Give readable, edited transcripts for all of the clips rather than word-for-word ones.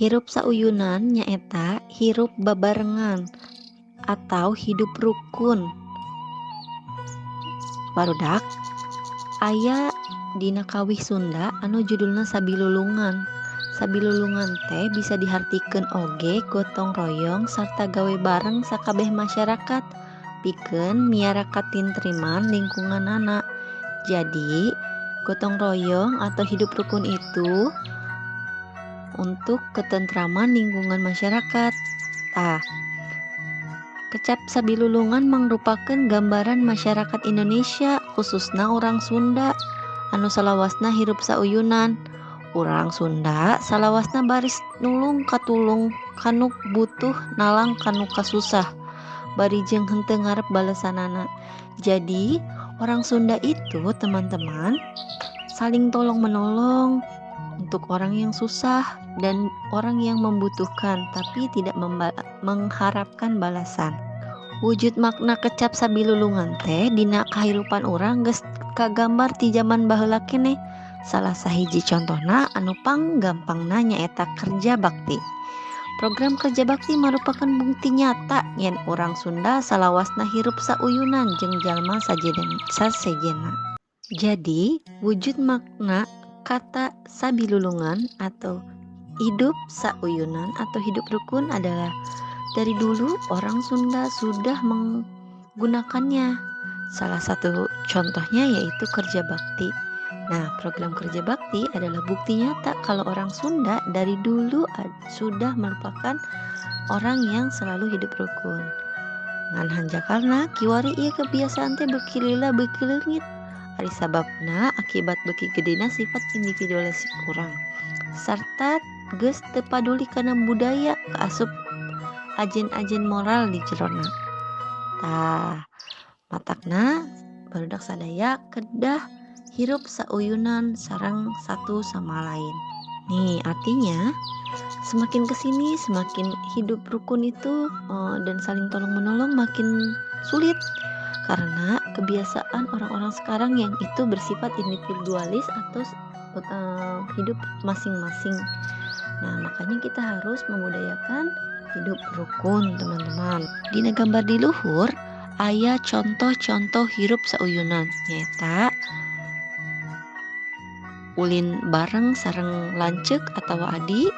Hirup sauyunan nyaeta hirup babarengan atau hidup rukun. Barudak aya dina kawih Sunda anu judulna sabilulungan. Sabilulungan teh bisa dihartikeun oge gotong royong sarta gawe bareng sakabeh masyarakat pikeun miara katintriman lingkunganana. Jadi gotong royong atau hidup rukun itu untuk ketentraman lingkungan masyarakat. Kecap sabilulungan merupakan gambaran masyarakat Indonesia khususnya orang Sunda anu salawasna hirup sauyunan. Urang Sunda salawasna baris nulung katulung kanu butuh nalang kanu kasusah bari jeung henteu ngarep balesanana. Jadi orang Sunda itu teman-teman saling tolong menolong untuk orang yang susah dan orang yang membutuhkan tapi tidak mengharapkan balasan. Wujud makna kecap sabilulungan teh dina kahirupan urang geus kagambar ti zaman baheula keneh. Salah sahiji contohna anu panggampangna nyaeta kerja bakti. Program kerja bakti merupakan bukti nyata yen urang Sunda salawasna hirup sauyunan jeung jalma sasejena. Jadi wujud makna kata sabilulungan atau hidup sauyunan atau hidup rukun adalah dari dulu orang Sunda sudah menggunakannya. Salah satu contohnya yaitu kerja bakti. Nah, program kerja bakti adalah bukti nyata kalau orang Sunda dari dulu sudah merupakan orang yang selalu hidup rukun. Ngan hanjakarna kiwari ieu kebiasaan teh beuki lila beuki leungit. Ari sababna akibat beuki gedena sifat individualisme urang. Sarta geus teu paduli kana budaya kaasup ajen-ajen moral di jerona. Matakna barudak sadaya kedah hirup sauyunan sareng satu sama lain. Nih artinya semakin kesini semakin hidup rukun itu dan saling tolong menolong makin sulit karena kebiasaan orang-orang sekarang yang itu bersifat individualis atau hidup masing-masing. Nah makanya kita harus membudayakan hidup rukun teman-teman. Dina gambar di luhur aya contoh-contoh hirup sauyunan nyata ulin bareng sareng lanceuk atau adi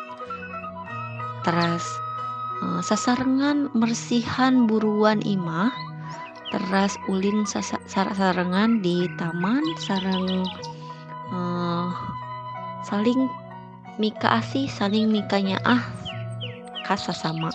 teras sasarengan mersihan buruan imah teras ulin sasarengan di taman sareng saling mika asih saling mika nyaah kasasama.